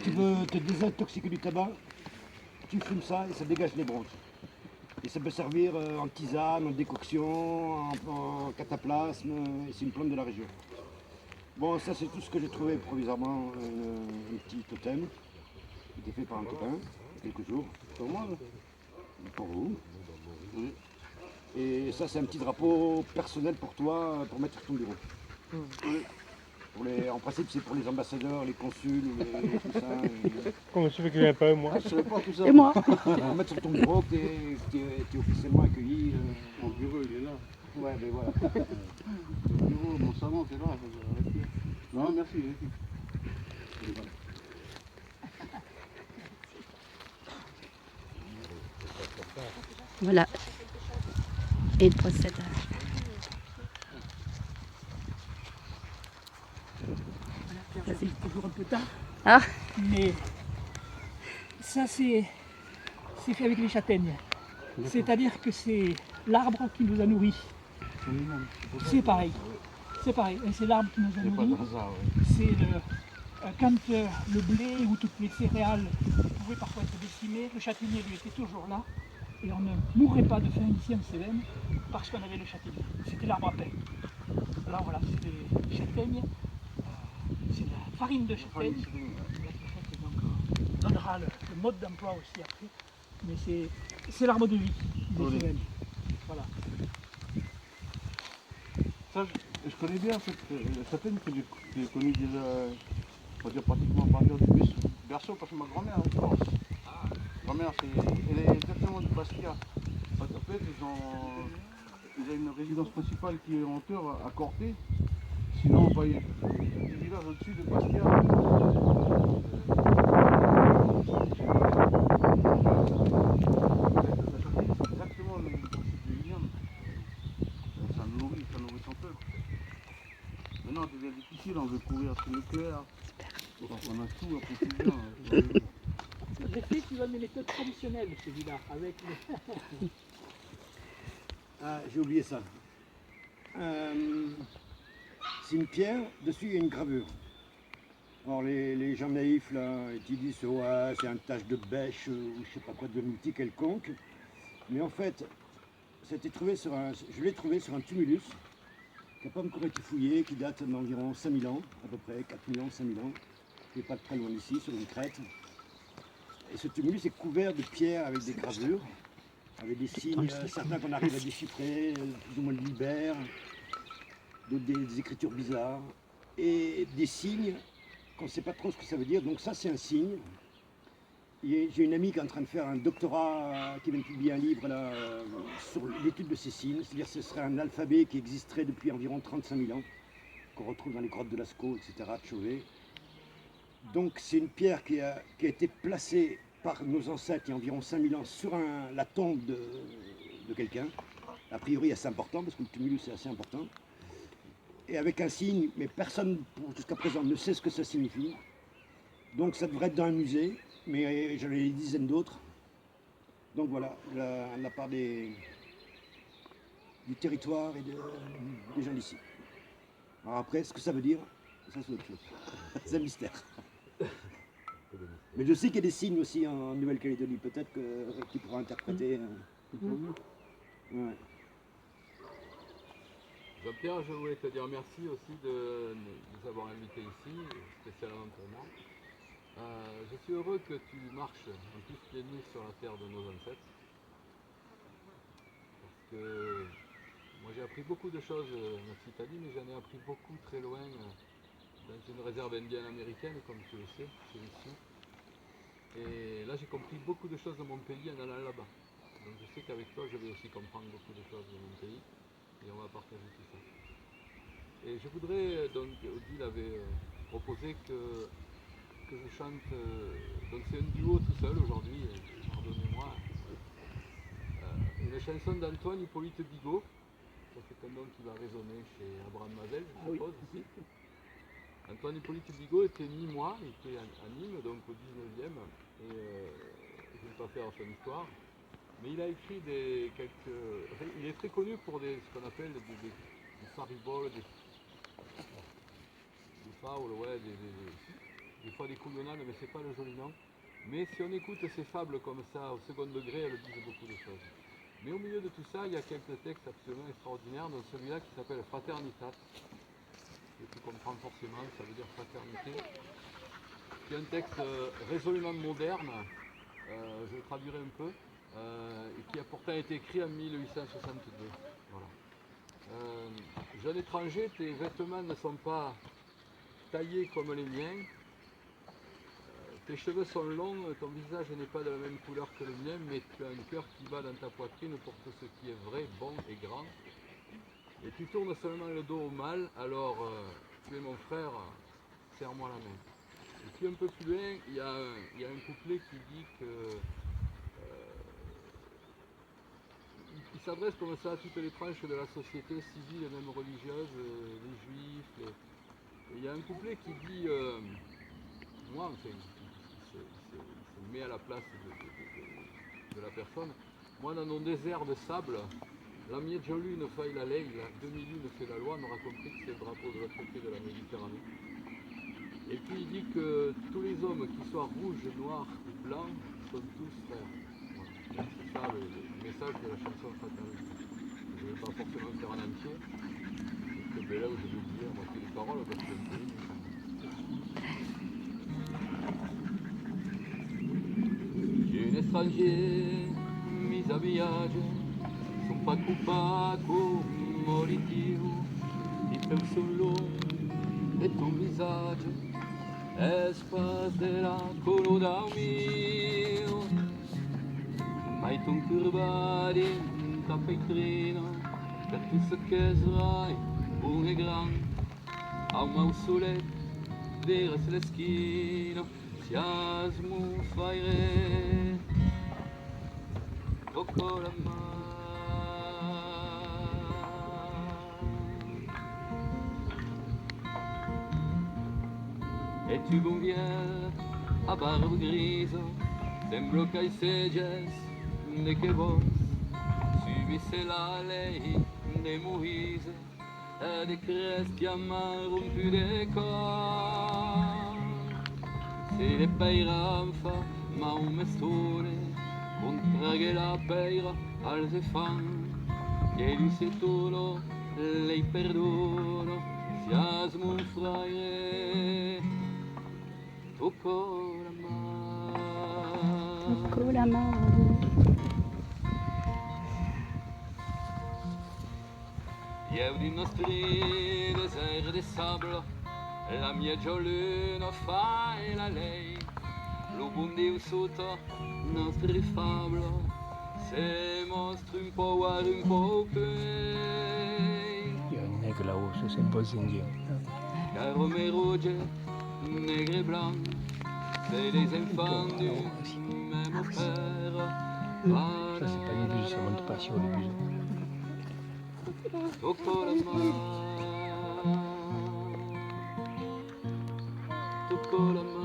tu veux te désintoxiquer du tabac, tu fumes ça et ça dégage les bronches. Et ça peut servir en tisane, en décoction, en cataplasme, et c'est une plante de la région. Bon, ça c'est tout ce que j'ai trouvé provisoirement, un petit totem, qui était fait par un copain, il y a quelques jours. Pour moi, là. Pour vous. Oui. Et ça c'est un petit drapeau personnel pour toi, pour mettre sur ton bureau. En principe c'est pour les ambassadeurs, les consuls, tout ça. Comment je fais que je viens pas moi? Je savais pas tout ça. Et moi? Pour mettre sur ton bureau que tu es officiellement accueilli. Mon bureau, il est là. Ouais, ben voilà. Mon bureau, mon salon, c'est là. Non, merci. Et voilà. Voilà. Et le procédage. C'est toujours un peu tard, Ah, mais ça c'est fait avec les châtaignes. C'est-à-dire que c'est l'arbre qui nous a nourris. C'est pareil. C'est pareil. Et c'est l'arbre qui nous a C'est pas nourris. dans ça, ouais. C'est quand le blé ou toutes les céréales pouvaient parfois être décimées, le châtaignier lui était toujours là. Et on ne mourrait pas de faim ici en Célène parce qu'on avait le châtaignier. C'était l'arbre à pain. Alors voilà, c'est les châtaignes. C'est de la farine de châtaigne. On donnera le mode d'emploi aussi après. Mais c'est l'arbre de vie des Cévennes. Voilà. Ça, je connais bien cette châtaigne que j'ai connue déjà, on va dire pratiquement à partir du berceau, parce que ma grand-mère, elle pense. Ma grand-mère, elle est exactement du Basquiat. En fait, ils ont une résidence principale qui est en hauteur à Corté. Sinon, bah, il y a des villages au-dessus de Basquiat. Exactement le principe de William. Ça nourrit son peuple. Maintenant, ça devient difficile, on veut courir sur le nucléaire. On a tout à confusion. J'ai fait suivant mes méthodes traditionnelles celui-là, avec le... Ah, j'ai oublié ça. C'est une pierre, dessus il y a une gravure. Alors les gens naïfs là, ils disent ouais, c'est un tache de bêche ou je sais pas quoi de multi quelconque. Mais en fait, je l'ai trouvé sur un tumulus qui n'a pas encore été fouillé, qui date d'environ 5000 ans, à peu près 4 millions, 5000 ans, qui n'est pas très loin d'ici, sur une crête. Et ce tumulus est couvert de pierres avec des gravures, avec des signes, certains qu'on arrive à déchiffrer, plus ou moins de libères, d'autres des écritures bizarres, et des signes qu'on ne sait pas trop ce que ça veut dire. Donc ça c'est un signe. J'ai une amie qui est en train de faire un doctorat, qui vient de publier un livre là, sur l'étude de ces signes, c'est-à-dire que ce serait un alphabet qui existerait depuis environ 35 000 ans, qu'on retrouve dans les grottes de Lascaux, etc., de Chauvet. Donc c'est une pierre qui a été placée par nos ancêtres il y a environ 5000 ans sur la tombe de quelqu'un, a priori assez important, parce que le tumulus est assez important, et avec un signe, mais personne jusqu'à présent ne sait ce que ça signifie. Donc ça devrait être dans un musée, mais j'en ai des dizaines d'autres. Donc voilà, la part du territoire et des gens d'ici. Alors après, ce que ça veut dire, ça c'est autre chose. C'est un mystère. Mais je sais qu'il y a des signes aussi en Nouvelle-Calédonie, peut-être qu'il pourra interpréter. Ouais. Jean-Pierre, je voulais te dire merci aussi de nous avoir invités ici, spécialement pour moi. Je suis heureux que tu marches en plus pieds nus sur la terre de nos ancêtres. Parce que moi j'ai appris beaucoup de choses en Occitanie, mais j'en ai appris beaucoup très loin dans une réserve indienne américaine, comme tu le sais, c'est ici. Et là j'ai compris beaucoup de choses de mon pays en allant là-bas. Donc je sais qu'avec toi je vais aussi comprendre beaucoup de choses de mon pays et on va partager tout ça. Et je voudrais, donc Odile avait proposé que je chante, donc c'est un duo tout seul aujourd'hui, pardonnez-moi, une chanson d'Antoine Hippolyte Bigot, ça c'est un nom qui va résonner chez Abraham Mazel, je suppose aussi. Antoine Hippolyte Bigot était ni-moi, il était à Nîmes, donc au 19e, et je ne vais pas faire son histoire, mais il a écrit il est très connu pour ce qu'on appelle des fariboles, des faules, ouais, des fois des couillonnades, mais c'est pas le joli nom. Mais si on écoute ces fables comme ça, au second degré, elles disent beaucoup de choses. Mais au milieu de tout ça, il y a quelques textes absolument extraordinaires, dont celui-là qui s'appelle Fraternitas. Et tu comprends forcément, ça veut dire fraternité. C'est un texte résolument moderne, je le traduirai un peu, et qui a pourtant été écrit en 1862. Voilà. Jeune étranger, tes vêtements ne sont pas taillés comme les miens. Tes cheveux sont longs, ton visage n'est pas de la même couleur que le mien, mais tu as un cœur qui bat dans ta poitrine pour tout ce qui est vrai, bon et grand. Et tu tournes seulement le dos au mal, alors tu es mon frère, serre-moi la main. Et puis un peu plus loin, il y a un couplet qui dit que il s'adresse comme ça à toutes les tranches de la société civile et même religieuse, les juifs. Et il y a un couplet qui dit, moi enfin, il se met à la place de la personne. Moi, dans nos déserts de sable, la miezza lune faille la ley, la demi-lune fait la loi, on aura compris que c'est le drapeau de l'autre côté de la Méditerranée. Et puis il dit que tous les hommes, qu'ils soient rouges, noirs ou blancs, sont tous frères. Voilà. C'est ça le message de la chanson Fraternité. Je ne vais pas forcément le faire en entier, parce que là où je vais oublier à moitié les paroles, parce que c'est un peu long. Un étranger, mis a viatge, son pas coupa comme l'itio, i teus són longs de ton visage, espace de la color del mio, mai ton curvat in ta peitrina, per tu ce que és rai, un e gran, a un mausolet, veres l'esquina, sias mon faire, tocco la mano. E tu conviens a barba grisa, sembra che hai segges de che vos subisse la lei de Moïse e de cresti amaron più de cor. Se le peiram fa ma un mestone contra che la peira al se fan che lui se tono lei perdono sias mon frère tocco la mano. Tocco la mano. Io di nostri deserti di sable, la mia giolina fa e la lei, lo buon sotto nostri fable, se mostra un po' a un po' più. Il y a un nègre là-haut, ça c'est le boss indien. Car mes rouges, nègres et blancs, c'est les enfants du même père. Ça c'est pas une buse, ça monte pas sur les buses. Tocco la mano, tocco la mano.